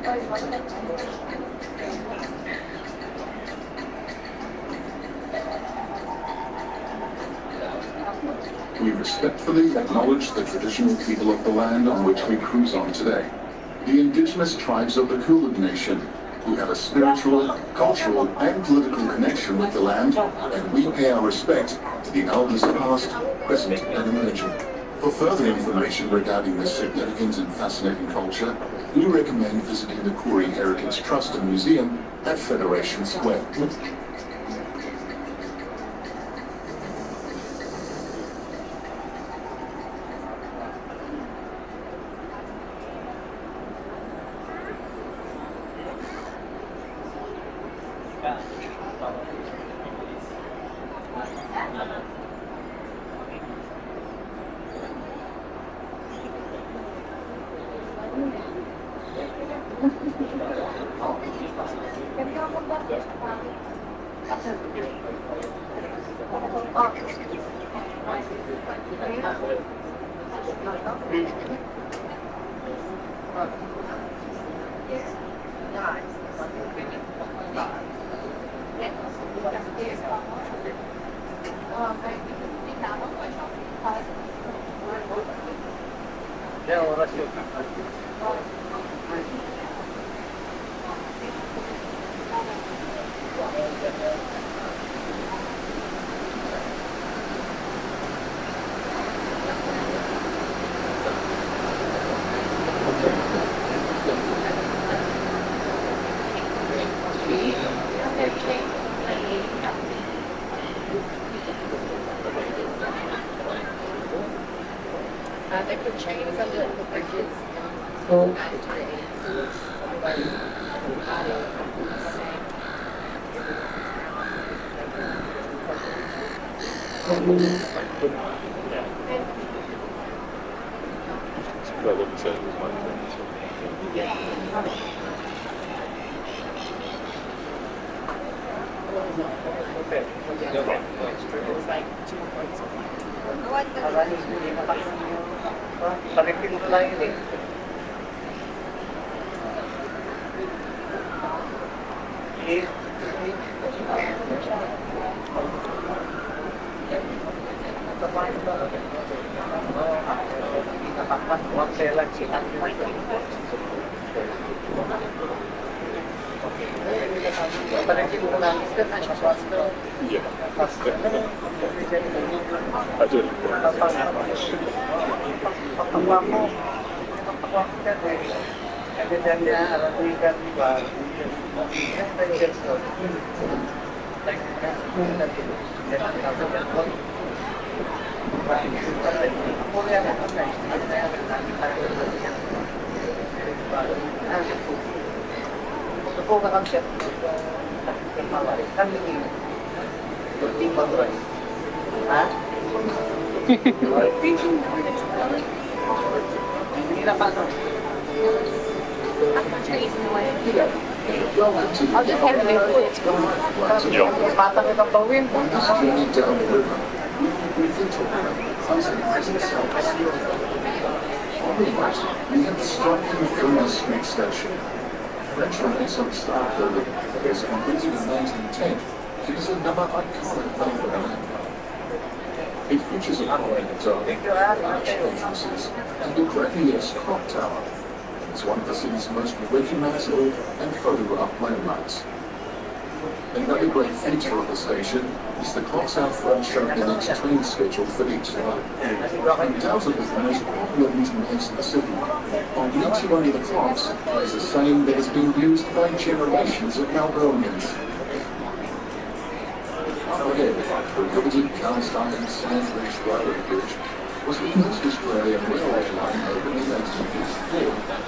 We respectfully acknowledge the traditional people of the land on which we cruise on today, the indigenous tribes of the Kulin Nation, who have a spiritual, cultural, and political connection with the land, and we pay our respect to the elders past, present, and emerging. For further information regarding this significant and fascinating culture, we recommend visiting the Koori Heritage Trust and Museum at Federation Square. They put chains under the bridges. I'll just have it with it. We have the striking Flinders Street Station. French Renaissance style building that was completed in 1910. It is another iconic Melbourne. It features a prominent arch entrances and a grandiose clock tower. It's one of the city's most recognizable and photographed landmarks. Another great feature of the station is the clocks out front showing the next train schedule for each line. Undoubtedly the most popular meeting place in the city. On each one of the clocks is a saying that has been used by generations of Melbournians. Up ahead, the riveted cast iron sand-bridge Yarra Bridge was the first Australian railway line opened in 1854.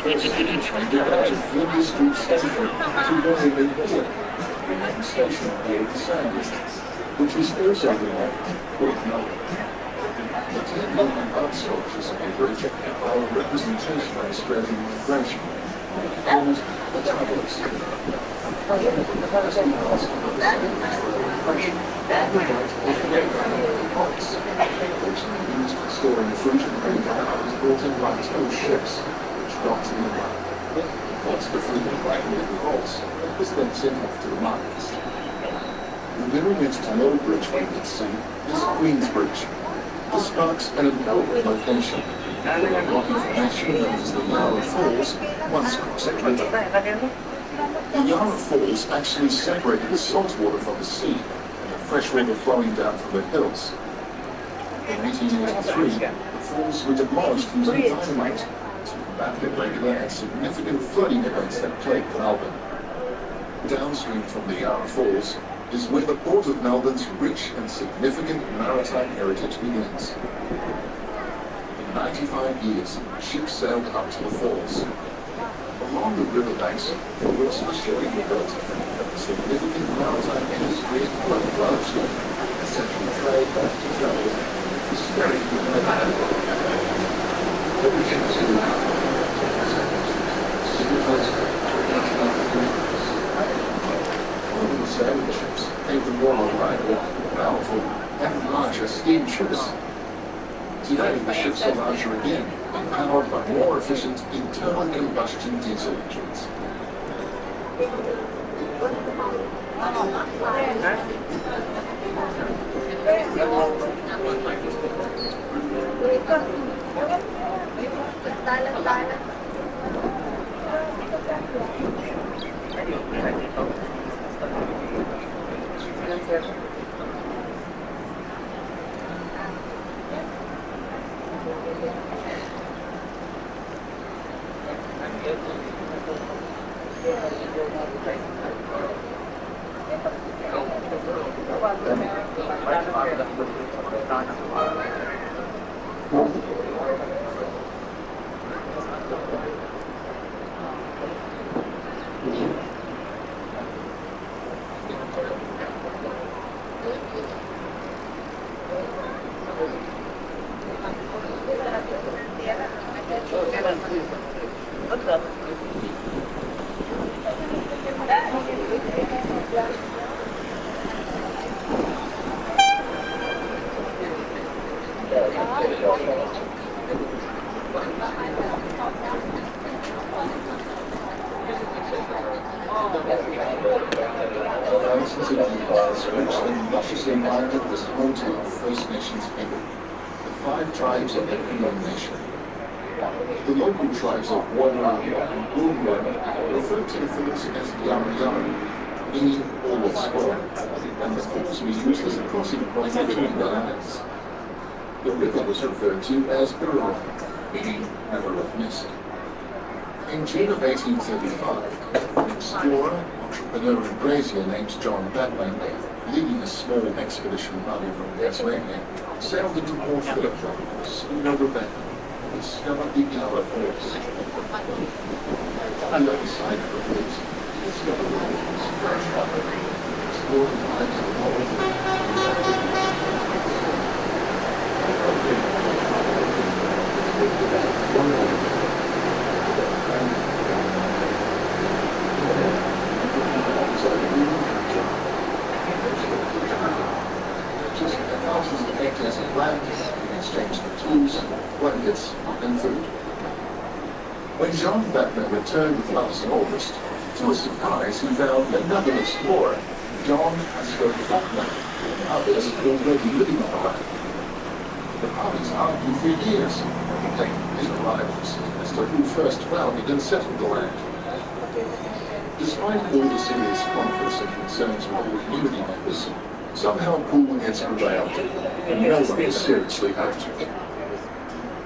First city train developed to Flinders Street Station to Webb, the main station of the Eureka Tower, which is also renamed Eureka Tower. The 10 Roman art sculptures on the bridge are a representation of Australian migration, called the Travellers. The first parts of the sandwich were migration, which originally used for storing fruit and grain is brought in by tow ships, which docked in the mud. Once the fruit and grain in the vaults, it was then sent off to the markets. The very next low bridge we can see is Queen's Bridge. This marks an important location. The rocky formation known as the Yarra Falls once crossed the river. The Yarra Falls actually separated the saltwater from the sea and the fresh water flowing down from the hills. In 1883, the falls were demolished using dynamite to combat irregular and significant flooding events that plagued Melbourne. Downstream from the Yarra Falls is where the port of Melbourne's rich and significant maritime heritage begins. For 95 years, ships sailed up to the falls. Along the riverbanks, the works of shipping were built, and the significant maritime industry flourished. Essential trade, trade, was very good. What we can see now the sailing ships made them more reliable, powerful, and larger steamships. Today, the ships are larger again, and powered by more efficient internal combustion diesel engines. Thousands of years, rich and luscious environment was home to our First Nations people, the 5 tribes of the Nikon Nation. The local tribes of Webb and Bolte referred to the falls as Yarra River, meaning all of square, and the falls were used as a crossing point between the lands. The river was referred to as Eureka, meaning river of mist. In June of 1835, an explorer, entrepreneur and grazier named John Batman, leading a small expedition party from Tasmania, sailed into Port Phillip, soon over Webb, and discovered the Yarra Falls. And at the side of the falls, he discovered the falls fresh water, explored the lives of thousands of hectares of land in exchange for tools, blankets, and food. When Jean Batman returned with last August, to his surprise he found another explorer, John Docklands, and others already living on the land. The parties argued for years, complaining his rivals as to who first founded and settled the land. Despite all the serious conflicts and concerns with the community members, somehow cool heads prevailed, and no one was seriously hurt.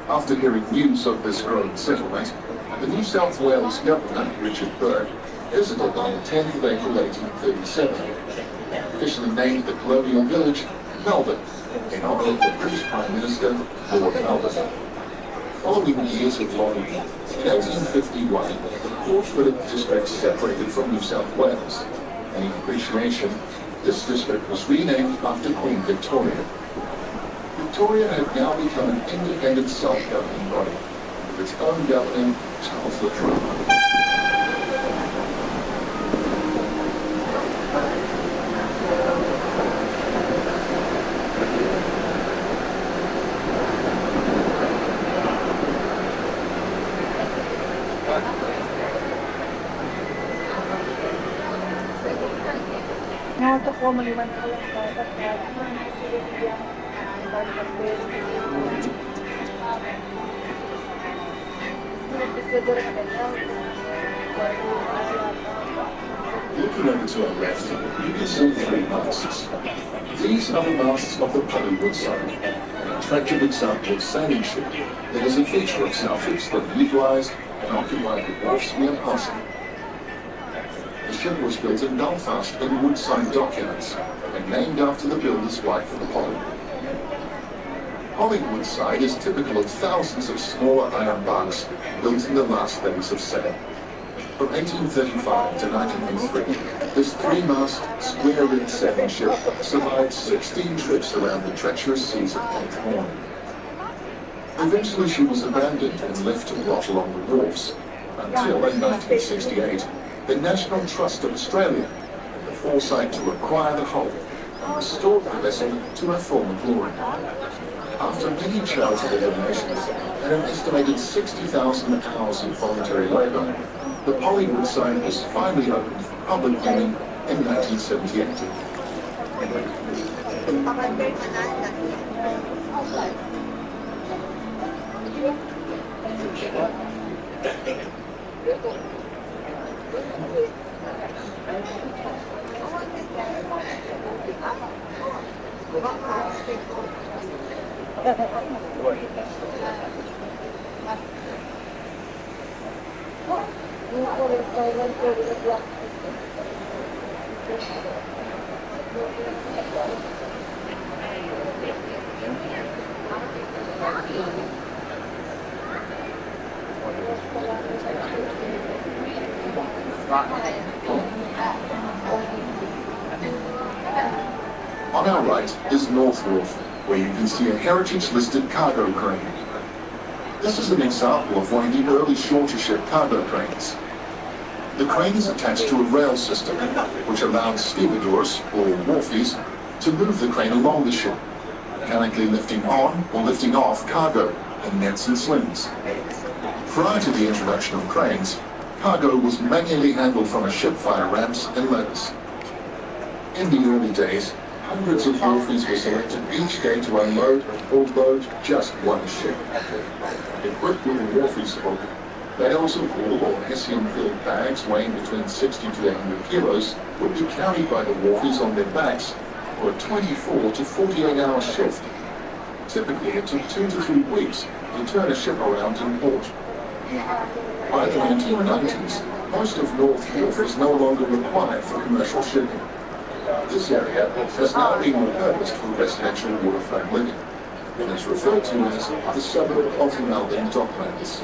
After hearing news of this growing settlement, the New South Wales Governor, Richard Burke, visited on the 10th of April 1837, and officially named the colonial village Melbourne, in honour of the British Prime Minister, Lord Melbourne. Following years of longing, in 1851, the Port Phillip district separated from New South Wales, and in appreciation, this district was renamed after Queen Victoria. Victoria had now become an independent self-governing body, with its own governor, Charles the Looking over to our left, you can see three masts. These are the masts of the Hollywood side, an attractive example of sailing ship that is a feature of Southgate's that utilised and occupied the wharfs we are passing. The ship was built in Belfast in Woodside Docklands and named after the builder's wife of Hollywood. Hollywood side is typical of thousands of smaller iron barks built in the last days of sail. From 1835 to 1903, this three-mast, square-rigged sailing ship survived 16 trips around the treacherous seas of Cape Horn. Eventually she was abandoned and left to rot along the wharfs, until in 1968, the National Trust of Australia had the foresight to acquire the hull and restore the vessel to her former glory. After many charitable donations and an estimated 60,000 hours of voluntary labour, the Hollywood side was finally opened for public viewing in 1978. On our right is North Wharf, where you can see a heritage-listed cargo crane. This is an example of one of the early shorter ship cargo cranes. The crane is attached to a rail system, which allowed stevedores, or wharfies, to move the crane along the ship, mechanically lifting on or lifting off cargo in nets and slings. Prior to the introduction of cranes, cargo was manually handled from a ship via ramps and ladders. In the early days, hundreds of wharfies were selected each day to unload or load just one ship. Equipped with a wharfie's hook, bales of wool or hessian-filled bags weighing between 60 to 100 kilos would be carried by the wharfies on their backs for a 24 to 48-hour shift. Typically, it took 2 to 3 weeks to turn a ship around in port. By the 1990s, most of North Wharf is no longer required for commercial shipping. This area has now been repurposed for residential waterfront living and is referred to as the suburb of the Melbourne Docklands.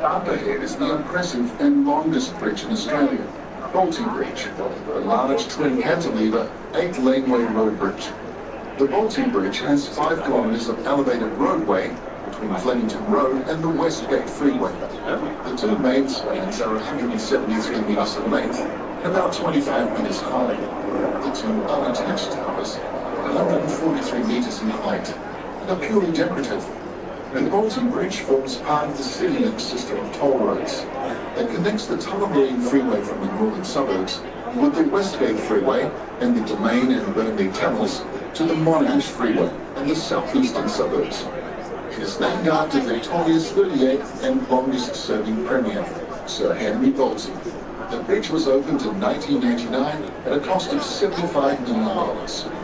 Up ahead is the impressive and longest bridge in Australia, Bolte Bridge, a large twin cantilever, 8-laneway road bridge. The Bolte Bridge has 5 kilometres of elevated roadway between Flemington Road and the Westgate Freeway. The two main spans are 173 metres in length, about 25 metres high. The two unattached towers are 143 metres in height and are purely decorative. The Bolte Bridge forms part of the CityLink system of toll roads that connects the Tamron Freeway from the northern suburbs with the Westgate Freeway and the Domain and Burnley tunnels to the Monash Freeway and the southeastern suburbs. It is named after Victoria's 38th and longest-serving Premier, Sir Henry Bolte. The bridge was opened in 1989 at a cost of $75 million.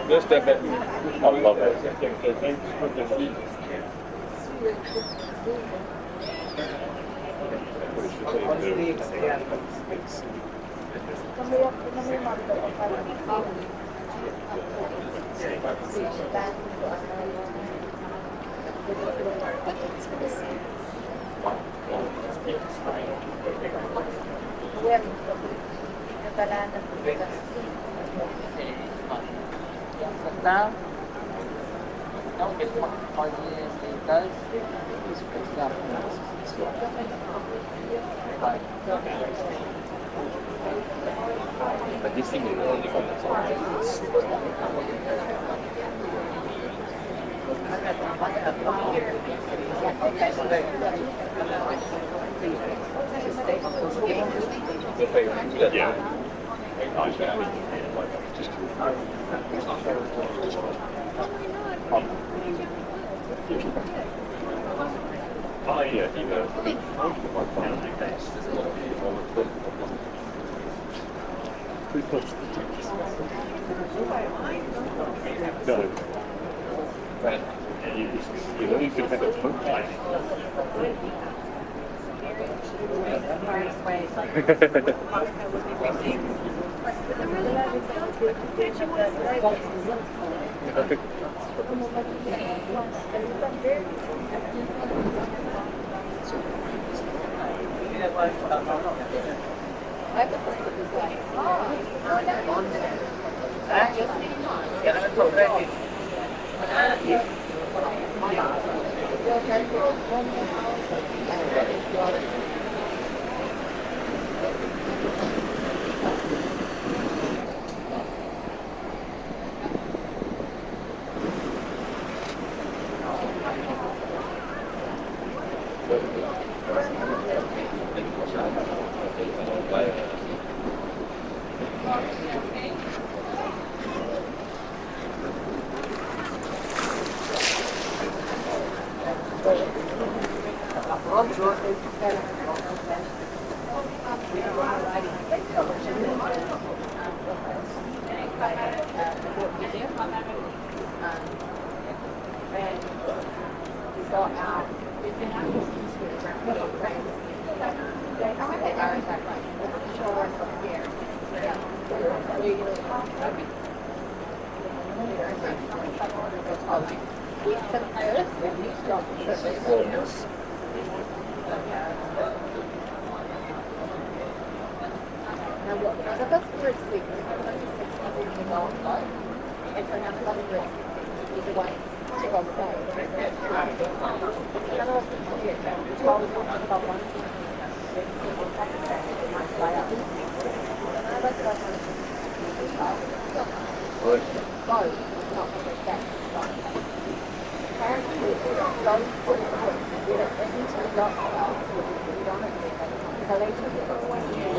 Just a bit. I love it. But this thing is only from the top.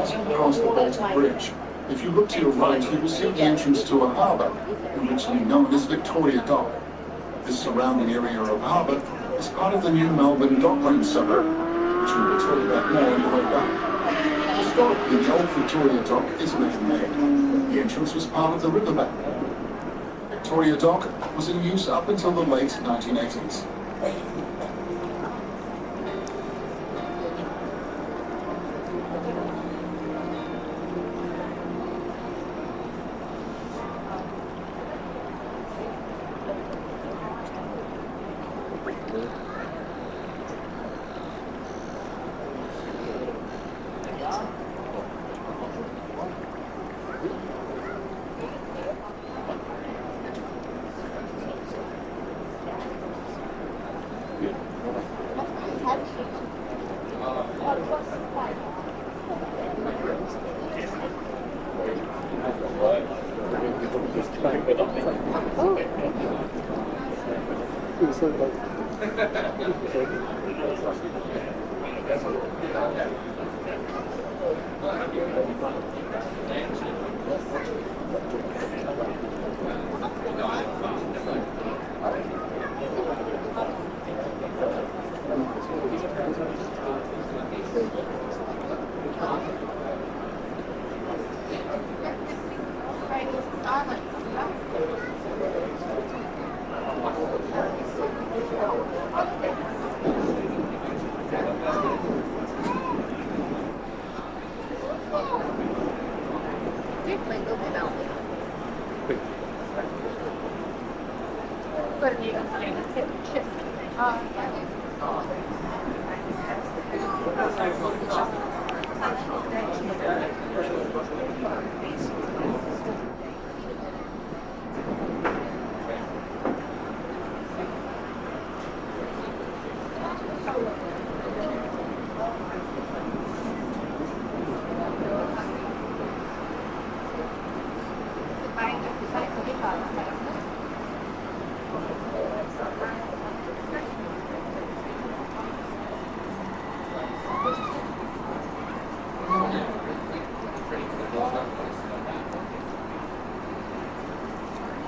As you pass the Bolte Bridge, if you look to your right, you will see the entrance to a harbour, originally known as Victoria Dock. This surrounding area of harbour is part of the new Melbourne Docklands suburb, which we will tell you about more on the way back. Historically, the old Victoria Dock is man-made. The entrance was part of the riverbank. Victoria Dock was in use up until the late 1980s.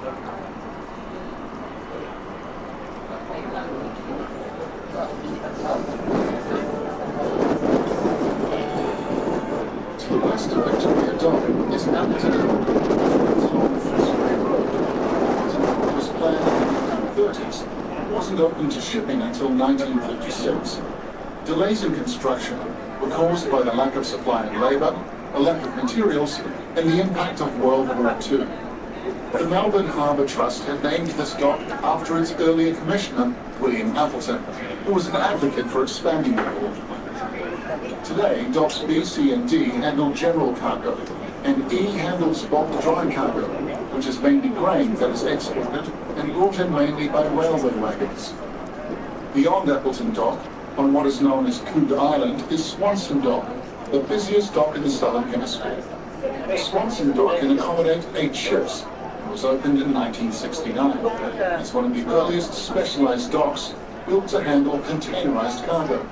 To the west of Victoria Dock is Abington Dock. It's along Fitzroy Road. Abington Dock was planned in the 1930s. It wasn't open to shipping until 1956. Delays in construction were caused by the lack of supply of labour, a lack of materials, and the impact of World War II. The Melbourne Harbour Trust had named this dock after its earlier commissioner, William Appleton, who was an advocate for expanding the port. Today, docks B, C, and D handle general cargo, and E handles bulk dry cargo, which is mainly grain that is exported and brought in mainly by railway wagons. Beyond Appleton Dock, on what is known as Coog Island, is Swanson Dock, the busiest dock in the Southern Hemisphere. Swanson Dock can accommodate 8 ships and was opened in 1969. It's one of the earliest specialized docks built to handle containerized cargo.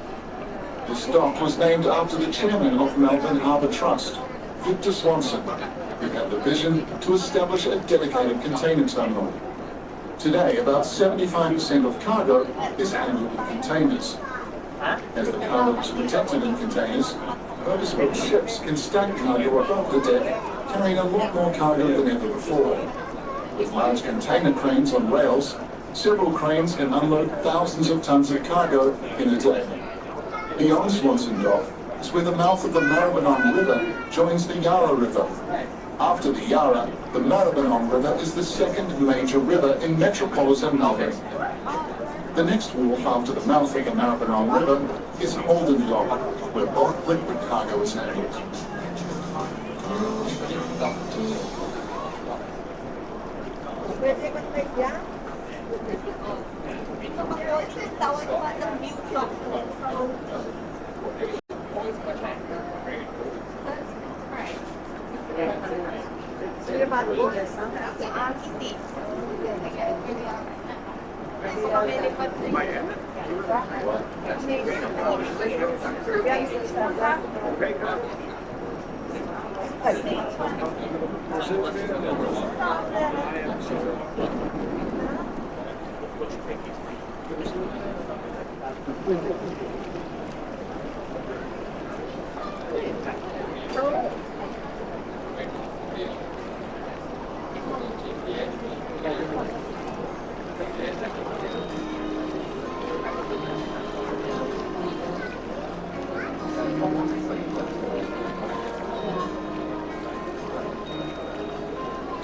This dock was named after the chairman of Melbourne Harbour Trust, Victor Swanson, who had the vision to establish a dedicated container terminal. Today, about 75% of cargo is handled in containers. As the cargo is protected in containers, purpose-built ships can stack cargo above the deck, carrying a lot more cargo than ever before. With large container cranes on rails, several cranes can unload thousands of tons of cargo in a day. Beyond Swanson Dock is where the mouth of the Maribyrnong River joins the Yarra River. After the Yarra, the Maribyrnong River is the second major river in metropolitan Melbourne. The next wharf after the mouth of the Maribyrnong River is Holden Dock, where bulk liquid cargo is handled.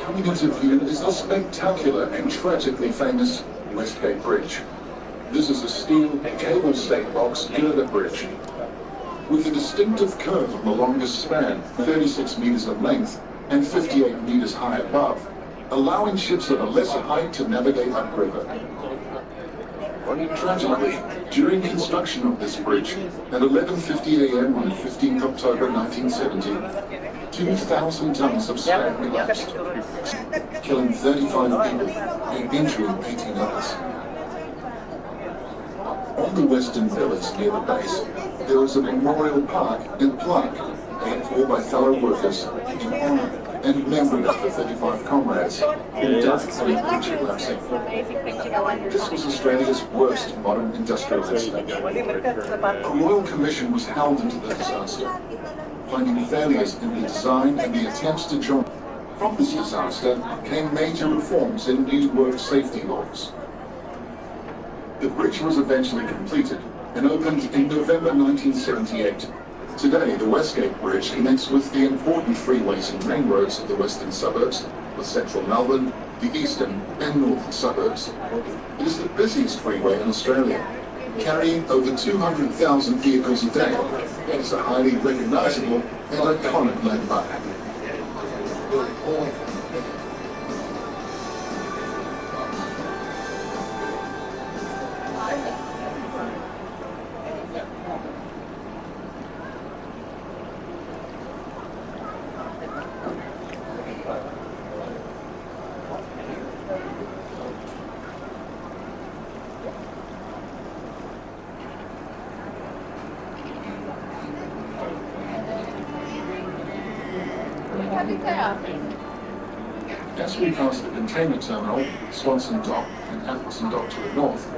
Coming into view is the spectacular and tragically famous Westgate Bridge. This is a steel cable-stayed box girder bridge. With a distinctive curve on the longest span, 36 meters in length and 58 meters high above, allowing ships at a lesser height to navigate upriver. Tragically, during construction of this bridge, at 11:50 a.m. on 15th October 1970, 2,000 tons of slag collapsed, killing 35 people and injuring 18 others. On the western village near the base, there is a memorial park and plaque paid for by fellow workers in honour and memory of the 35 comrades who died through bridge collapsing. This was Australia's worst modern industrial incident. A royal commission was held into the disaster, finding failures in the design and the attempts to join. From this disaster came major reforms in new work safety laws. The bridge was eventually completed and opened in November 1978. Today, the Westgate Bridge connects with the important freeways and main roads of the western suburbs, with central Melbourne, the eastern and northern suburbs. It is the busiest freeway in Australia, carrying over 200,000 vehicles a day. It is a highly recognisable and iconic landmark. As we pass the container terminal, Swanson Dock and Appleton Dock to the north,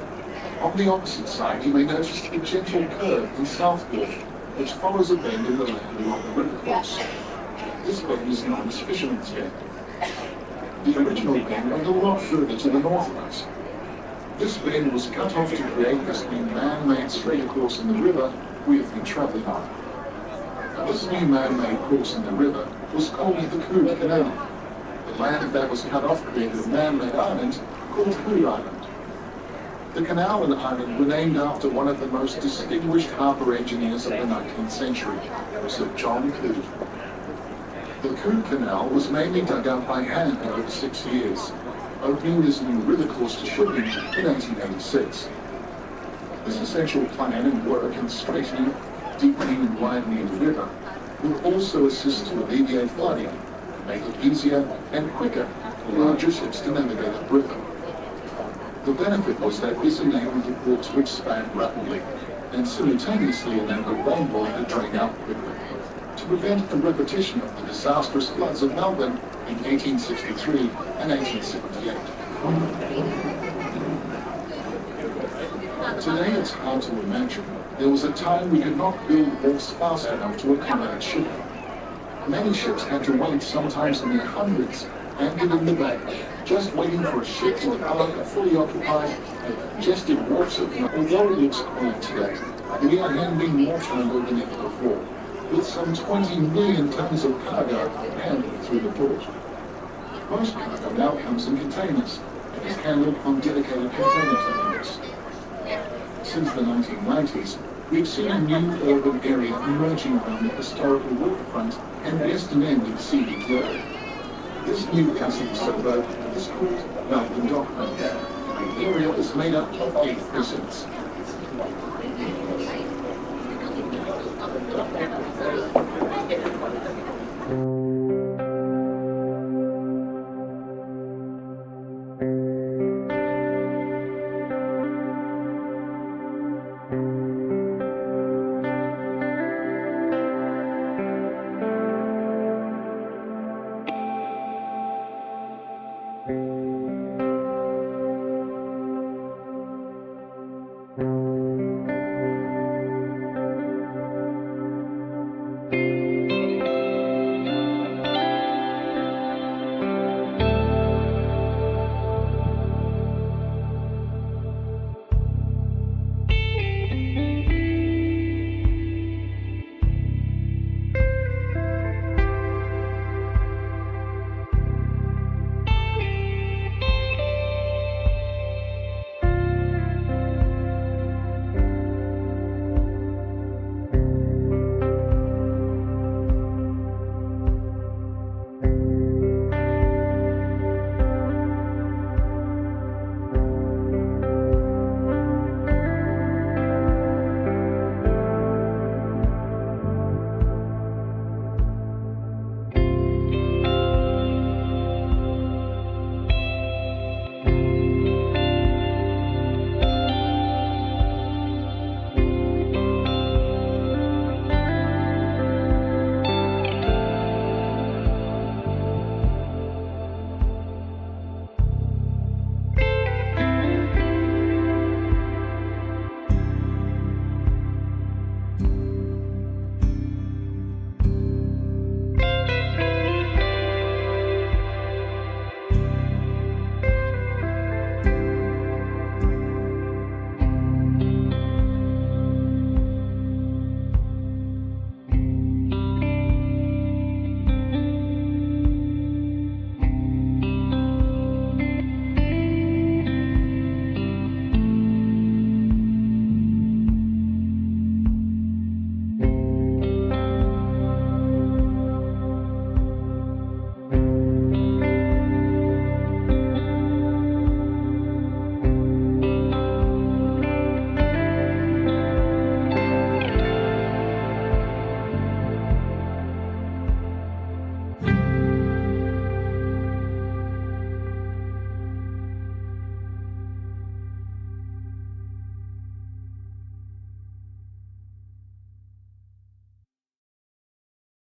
on the opposite side you may notice a gentle curve in Southgate, which follows a bend in the land along the river course. This bend is known as Fisherman's Bend. The original bend went a lot further to the northwest. This bend was cut off to create this new man-made straight course in the river we have been travelling on. This new man-made course in the river was called the Coode Canal. The land that was cut off created a man-made island called Coode Island. The canal and island were named after one of the most distinguished harbour engineers of the 19th century, Sir John Coode. The Coode Canal was mainly dug out by hand over 6 years, opening this new river course to shipping in 1886. This essential plan and work in straightening, deepening and widening the river will also assist to alleviate flooding, make it easier and quicker for larger ships to navigate the river. The benefit was that this enabled the port to expand rapidly and simultaneously enabled rainwater to drain out quickly, to prevent a repetition of the disastrous floods of Melbourne in 1863 and 1878. Today it's hard to imagine there was a time we could not build wharfs fast enough to accommodate shipping. Many ships had to wait sometimes in their hundreds, anchored in the bay, just waiting for a ship to depart a fully occupied and congested wharf. Although it looks quiet today, we are handling more cargo than ever before, with some 20 million tons of cargo handled through the port. Most cargo now comes in containers and is handled on dedicated container terminals. Since the 1990s, we've seen a new urban area emerging around the historical waterfront and western end of CBD. This new custom suburb is called Melbourne Docklands. The area is made up of 8 precincts.